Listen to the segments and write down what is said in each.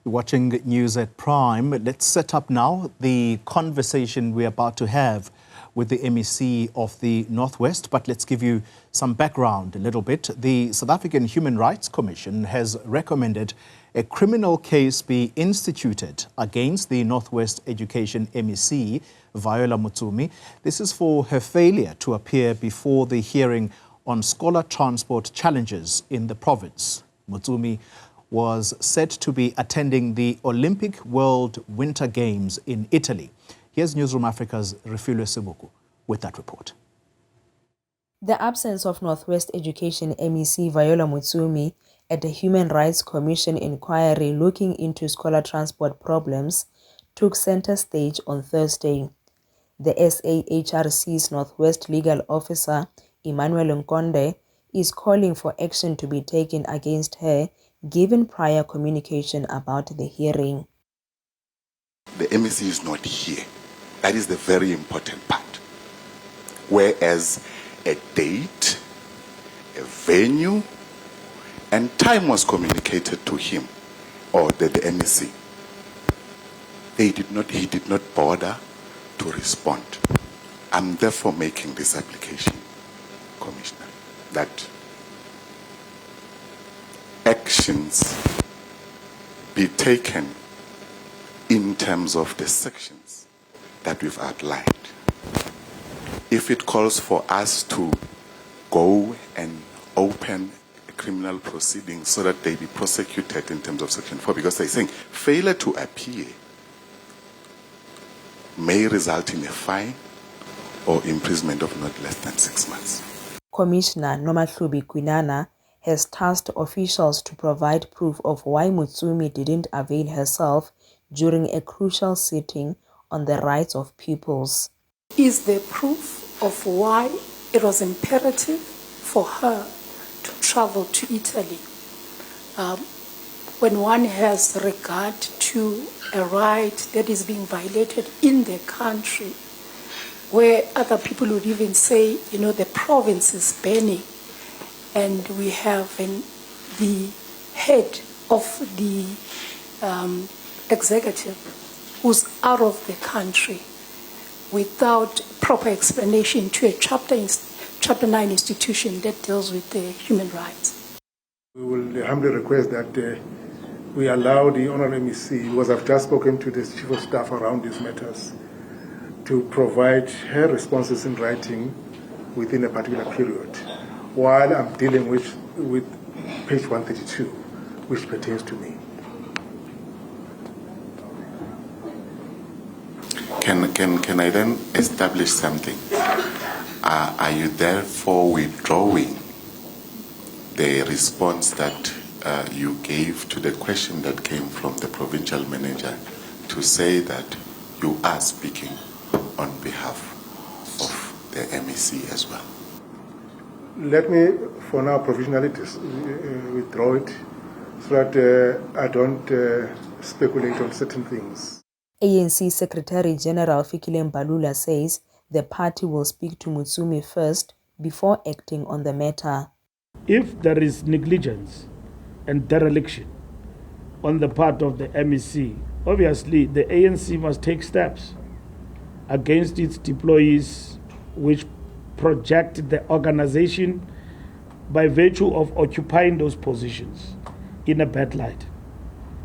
Watching News at Prime. Let's set up now the conversation we're about to have with the MEC of the Northwest, but let's give you some background a little bit. The South African Human Rights Commission has recommended a criminal case be instituted against the Northwest Education MEC, Viola Motsumi. This is for her failure to appear before the hearing on scholar transport challenges in the province. Motsumi was said to be attending the Olympic World Winter Games in Italy. Here's Newzroom Afrika's Viola with that report. The absence of Northwest Education MEC Viola Motsumi at the Human Rights Commission inquiry looking into scholar transport problems took center stage on Thursday. The SAHRC's Northwest Legal Officer, Emmanuel Nkonde, is calling for action to be taken against her given prior communication about the hearing. The MEC is not here. That is the very important part. Whereas a date, a venue, and time was communicated to him or the MEC. He did not bother to respond. I'm therefore making this application, Commissioner, that actions be taken in terms of the sections that we've outlined. If it calls for us to go and open a criminal proceeding so that they be prosecuted in terms of Section 4, because they're saying failure to appear may result in a fine or imprisonment of not less than 6 months. Commissioner Nomathubi Kwinana has tasked officials to provide proof of why Motsumi didn't avail herself during a crucial sitting on the rights of pupils. Is there proof of why it was imperative for her to travel to Italy? When one has regard to a right that is being violated in the country, where other people would even say, the province is burning, and we have the head of the executive who's out of the country without proper explanation to a Chapter 9 institution that deals with the human rights. We will humbly request that we allow the Honourable MEC, because I've just spoken to the Chief of Staff around these matters, to provide her responses in writing within a particular period, while I'm dealing with page 132, which pertains to me. Can I then establish something? Are you therefore withdrawing the response that you gave to the question that came from the provincial manager to say that you are speaking on behalf of the MEC as well? Let me, for now, provisionally withdraw it so that I don't speculate on certain things. ANC Secretary General Fikile Mbalula says the party will speak to Motsumi first before acting on the matter. If there is negligence and dereliction on the part of the MEC, obviously the ANC must take steps against its employees which project the organization by virtue of occupying those positions in a bad light.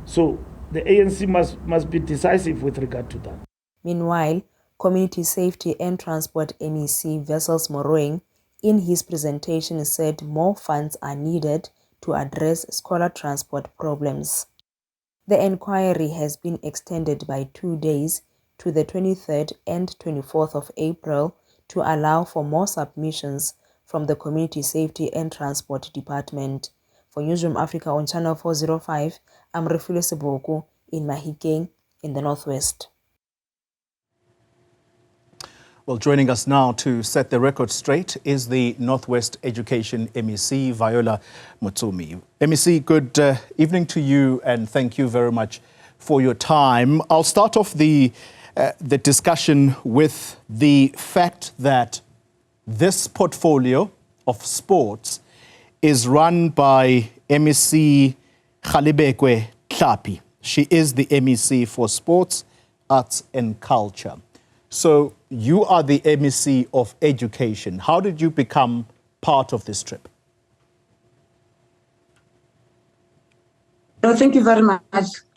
So the ANC must be decisive with regard to that. Meanwhile, Community Safety and Transport MEC Wessels Moroeng, in his presentation, said more funds are needed to address scholar transport problems. The inquiry has been extended by 2 days to the 23rd and 24th of April to allow for more submissions from the Community Safety and Transport Department. For Newzroom Afrika on Channel 405, I'm Viola in Mahikeng in the Northwest. Well, joining us now to set the record straight is the Northwest Education MEC, Viola Motsumi. MEC, good evening to you, and thank you very much for your time. I'll start off the discussion with the fact that this portfolio of sports is run by MEC Kgalibekwe Tlhapi. She is the MEC for Sports, Arts and Culture. So you are the MEC of Education. How did you become part of this trip? No, thank you very much,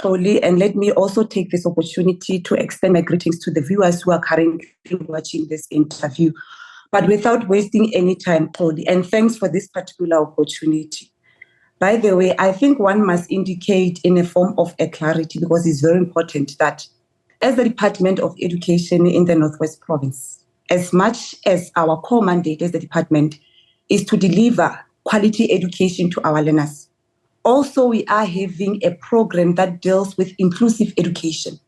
Oli, and let me also take this opportunity to extend my greetings to the viewers who are currently watching this interview. But without wasting any time, Oli, and thanks for this particular opportunity. By the way, I think one must indicate in a form of a clarity, because it's very important that as the Department of Education in the Northwest Province, as much as our core mandate as the department is to deliver quality education to our learners, also we are having a program that deals with inclusive education.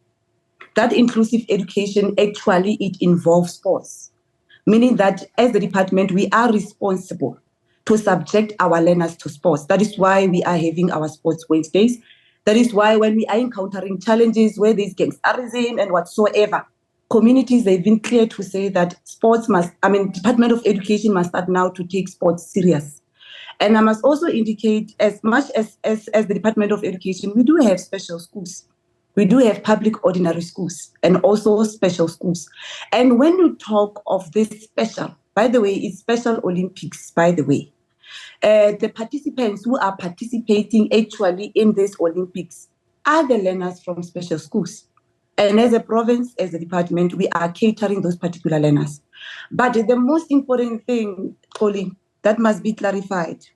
That inclusive education, actually, it involves sports, meaning that as the department, we are responsible to subject our learners to sports. That is why we are having our Sports Wednesdays. That is why when we are encountering challenges where there's gangsterism and whatsoever, communities, they've been clear to say that Department of Education must start now to take sports serious. And I must also indicate, as much as the Department of Education, we do have special schools. We do have public ordinary schools and also special schools. And when you talk of this special, by the way, it's Special Olympics, by the way. The participants who are participating actually in this Olympics are the learners from special schools. And as a province, as a department, we are catering those particular learners. But the most important thing, Colin, that must be clarified.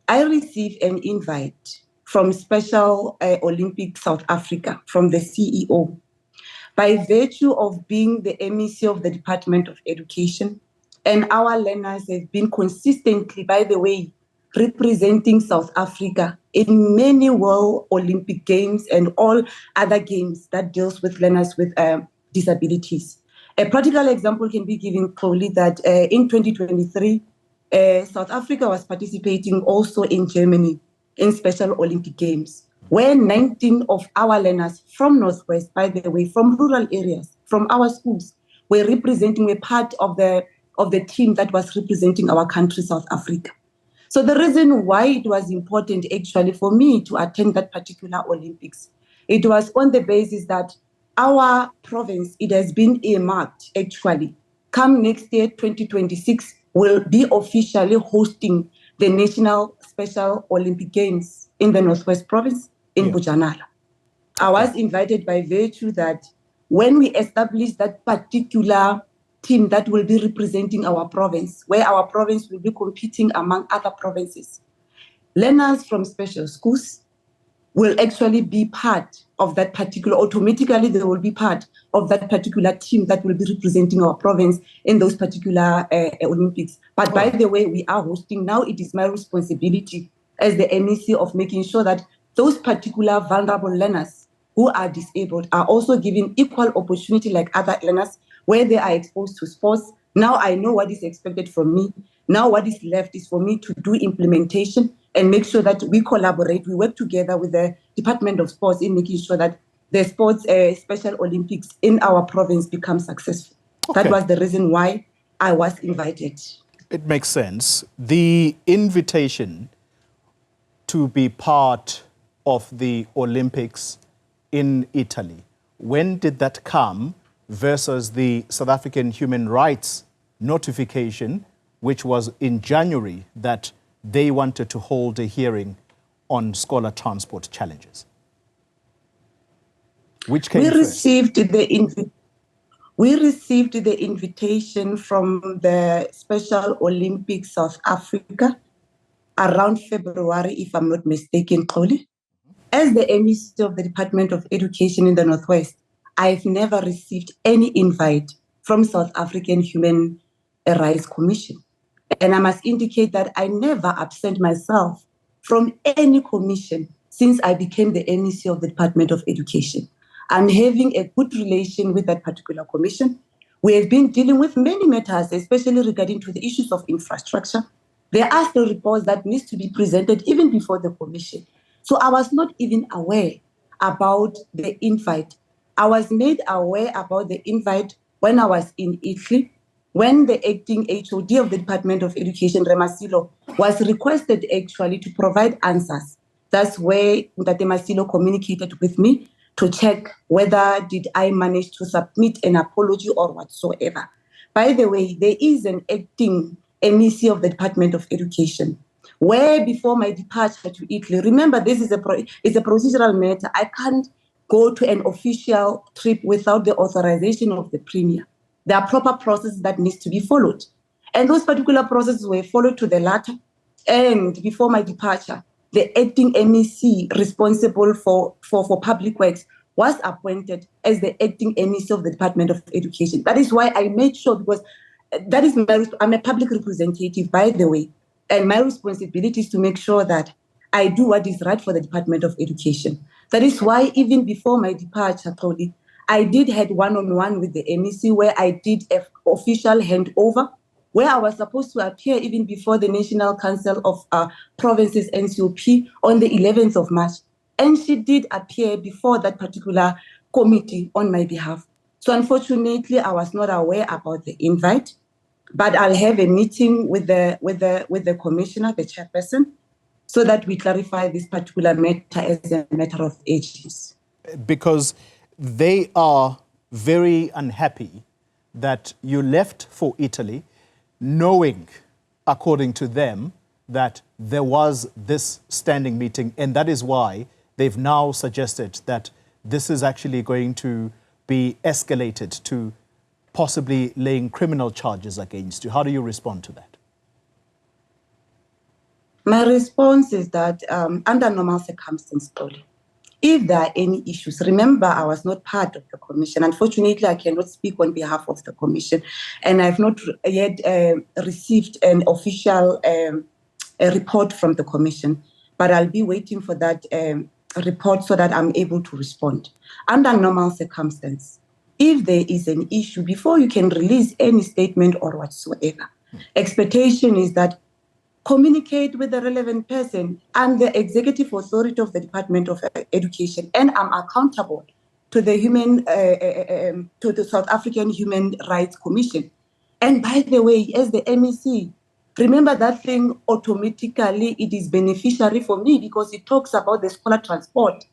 I received an invite from Special Olympics South Africa, from the CEO. By virtue of being the MEC of the Department of Education, and our learners have been consistently, by the way, representing South Africa in many World Olympic Games and all other games that deals with learners with disabilities. A practical example can be given clearly that in 2023, South Africa was participating also in Germany in Special Olympic Games, where 19 of our learners from Northwest, by the way, from rural areas, from our schools, were representing a part of the team that was representing our country, South Africa. So the reason why it was important actually for me to attend that particular Olympics, it was on the basis that our province, it has been earmarked actually. Come next year, 2026, will be officially hosting the National Special Olympic Games in the Northwest Province in Bujanala. I was invited by virtue that when we established that particular team that will be representing our province, where our province will be competing among other provinces, learners from special schools will actually be part of that particular, automatically they will be part of that particular team that will be representing our province in those particular Olympics. But by the way, we are hosting now, it is my responsibility as the MEC of making sure that those particular vulnerable learners who are disabled are also given equal opportunity like other learners where they are exposed to sports. Now I know what is expected from me. Now what is left is for me to do implementation and make sure that we collaborate, we work together with the Department of Sports in making sure that the sports Special Olympics in our province become successful. That was the reason why I was invited. It makes sense. The invitation to be part of the Olympics in Italy, when did that come versus the South African human rights notification, which was in January, that they wanted to hold a hearing on scholar transport challenges? Which came first? We received the invitation from the Special Olympics South Africa around February, if I'm not mistaken, Kholi. As the MEC of the Department of Education in the Northwest, I've never received any invite from South African Human Rights Commission. And I must indicate that I never absent myself from any commission since I became the MEC of the Department of Education. I'm having a good relation with that particular commission. We have been dealing with many matters, especially regarding to the issues of infrastructure. There are still reports that needs to be presented even before the commission. So I was not even aware about the invite. I was made aware about the invite when I was in Italy, when the acting HOD of the Department of Education, Remasilo, was requested actually to provide answers. That's where Ntate Masilo communicated with me to check whether did I manage to submit an apology or whatsoever. By the way, there is an acting MEC of the Department of Education, where before my departure to Italy, remember this is it's a procedural matter. I can't go to an official trip without the authorization of the Premier. There are proper processes that needs to be followed. And those particular processes were followed to the latter. And before my departure, the acting MEC responsible for public works was appointed as the acting MEC of the Department of Education. That is why I made sure, because that is I'm a public representative, by the way, and my responsibility is to make sure that I do what is right for the Department of Education. That is why even before my departure, Tony, I did had one-on-one with the MEC where I did an official handover, where I was supposed to appear even before the National Council of Provinces, NCOP, on the 11th of March. And she did appear before that particular committee on my behalf. So unfortunately, I was not aware about the invite, but I'll have a meeting with the commissioner, the chairperson, so that we clarify this particular matter as a matter of urgency. Because they are very unhappy that you left for Italy, knowing, according to them, that there was this standing meeting, and that is why they've now suggested that this is actually going to be escalated to possibly laying criminal charges against you. How do you respond to that? My response is that under normal circumstances, if there are any issues, remember I was not part of the commission. Unfortunately, I cannot speak on behalf of the commission, and I've not yet received an official report from the commission, but I'll be waiting for that report so that I'm able to respond. Under normal circumstances, if there is an issue, before you can release any statement or whatsoever, expectation is that communicate with the relevant person and the executive authority of the Department of Education, and I'm accountable to the to the South African Human Rights Commission. And by the way, as the MEC, remember that thing automatically it is beneficiary for me because it talks about the scholar transport,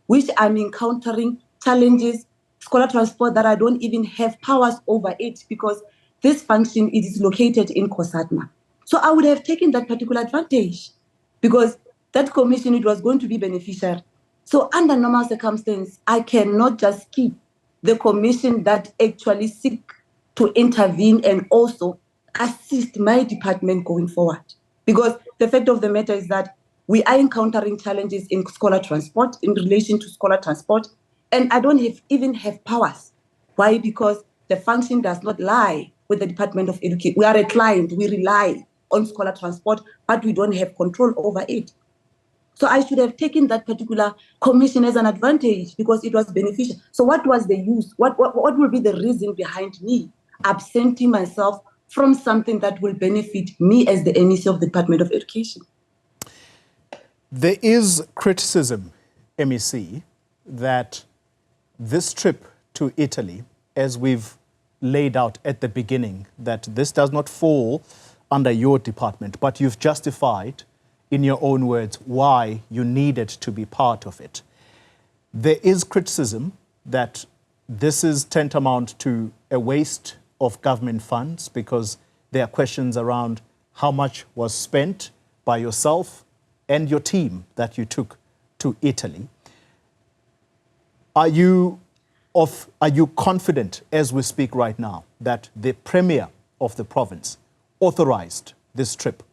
which I'm encountering challenges, scholar transport that I don't even have powers over it because this function it is located in COSATMA. So I would have taken that particular advantage because that commission, it was going to be beneficial. So under normal circumstances, I cannot just keep the commission that actually seek to intervene and also assist my department going forward. Because the fact of the matter is that we are encountering challenges in scholar transport, in relation to scholar transport, and I don't even have powers. Why? Because the function does not lie with the Department of Education. We are a client, we rely on scholar transport, but we don't have control over it. So I should have taken that particular commission as an advantage because it was beneficial. So what was the use? What will be the reason behind me absenting myself from something that will benefit me as the MEC of the Department of Education? There is criticism, MEC, that this trip to Italy, as we've laid out at the beginning, that this does not fall under your department, but you've justified, in your own words, why you needed to be part of it. There is criticism that this is tantamount to a waste of government funds because there are questions around how much was spent by yourself and your team that you took to Italy. Are you confident, as we speak right now, that the Premier of the province authorized this trip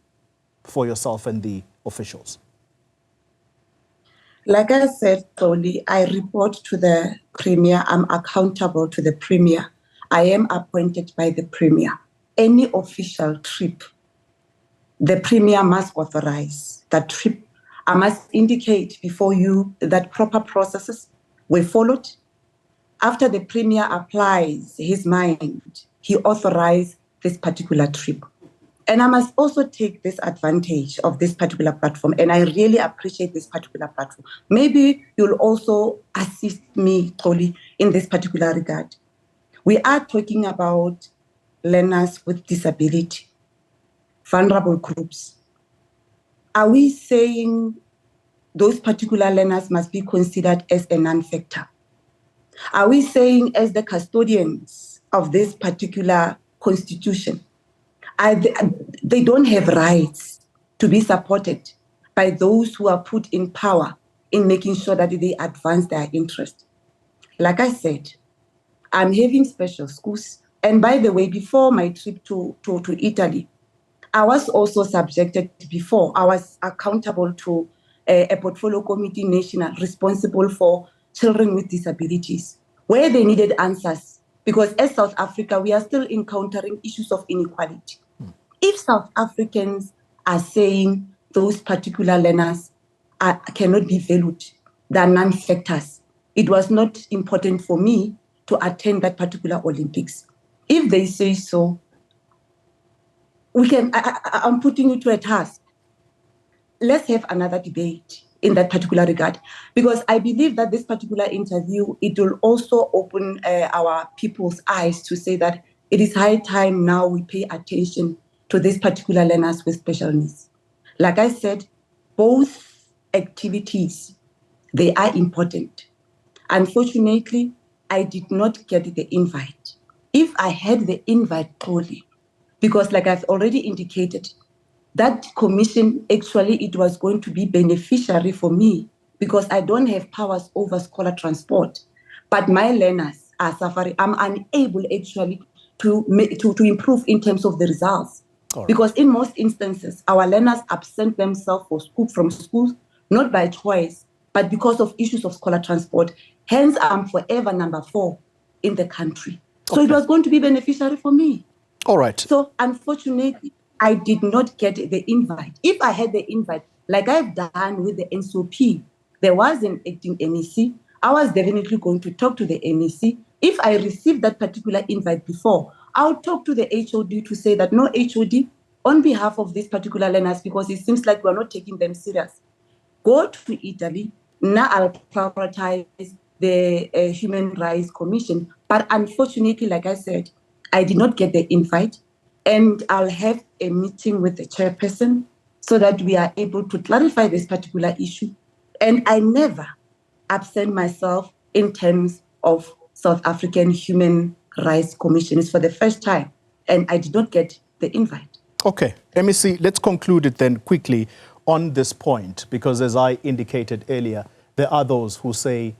for yourself and the officials? Like I said, Tony, I report to the Premier. I'm accountable to the Premier. I am appointed by the Premier. Any official trip, the Premier must authorize that trip. I must indicate before you that proper processes were followed. After the Premier applies his mind, he authorized this particular trip. And I must also take this advantage of this particular platform, and I really appreciate this particular platform. Maybe you'll also assist me, Toli, in this particular regard. We are talking about learners with disability, vulnerable groups. Are we saying those particular learners must be considered as a non-factor? Are we saying, as the custodians of this particular constitution, they don't have rights to be supported by those who are put in power in making sure that they advance their interest? Like I said, I'm having special schools. And by the way, before my trip to Italy, I was also subjected before. I was accountable to a portfolio committee national responsible for children with disabilities, where they needed answers. Because as South Africa, we are still encountering issues of inequality. If South Africans are saying those particular learners cannot be valued, they are non-factors, it was not important for me to attend that particular Olympics. If they say so, we can. I'm putting you to a task. Let's have another debate in that particular regard, because I believe that this particular interview, it will also open our people's eyes to say that it is high time now we pay attention to these particular learners with special needs. Like I said, both activities, they are important. Unfortunately, I did not get the invite. If I had the invite fully, because like I've already indicated, that commission, actually, it was going to be beneficiary for me because I don't have powers over scholar transport. But my learners are suffering. I'm unable actually to improve in terms of the results. Right. Because in most instances, our learners absent themselves from school, not by choice, but because of issues of scholar transport. Hence, I'm forever number 4 in the country. So it was going to be beneficiary for me. All right. So unfortunately, I did not get the invite. If I had the invite, like I've done with the NSOP, there was an acting MEC. I was definitely going to talk to the MEC. If I received that particular invite before, I'll talk to the HOD to say that no, HOD, on behalf of these particular learners, because it seems like we're not taking them serious, go to Italy. Now I'll prioritize the Human Rights Commission. But unfortunately, like I said, I did not get the invite. And I'll have a meeting with the chairperson so that we are able to clarify this particular issue. And I never absent myself in terms of South African Human Rights Commission. It's for the first time, and I did not get the invite. Okay, MEC, let's conclude it then quickly on this point, because as I indicated earlier, there are those who say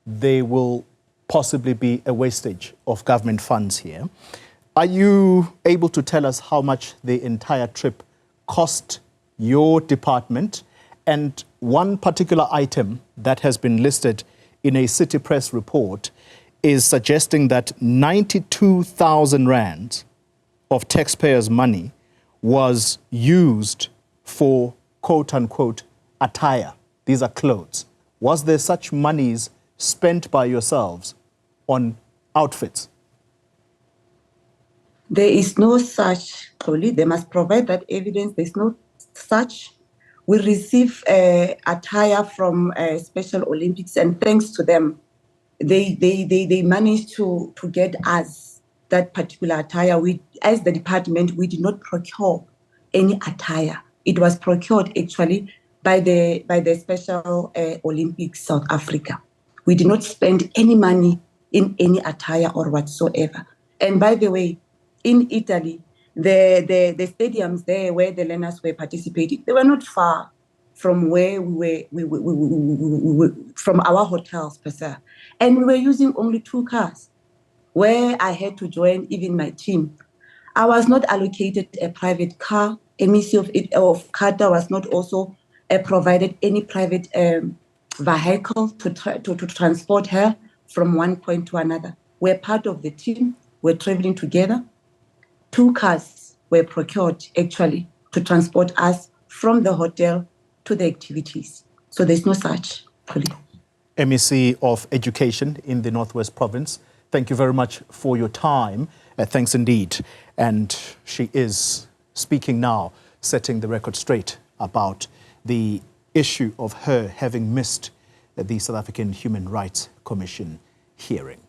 there will possibly be a wastage of government funds here. Are you able to tell us how much the entire trip cost your department? And one particular item that has been listed in a City Press report is suggesting that 92,000 rand of taxpayers' money was used for quote-unquote attire. These are clothes. Was there such monies spent by yourselves on outfits? There is no such, Kholi. They must provide that evidence. There's no such. We receive attire from Special Olympics, and thanks to them, they managed to get us that particular attire. We, as the department, we did not procure any attire. It was procured actually by the Special Olympics South Africa. We did not spend any money in any attire or whatsoever. And by the way, in Italy, the stadiums there where the learners were participating, they were not far from where we were from our hotels per se. And we were using only 2 cars, where I had to join even my team. I was not allocated a private car. MEC of Qatar was not also provided any private vehicle to transport her from one point to another. We're part of the team. We're traveling together. 2 cars were procured actually to transport us from the hotel to the activities. So there's no such. MEC of Education in the Northwest Province, thank you very much for your time. Thanks indeed. And she is speaking now, setting the record straight about the issue of her having missed the South African Human Rights Commission hearing.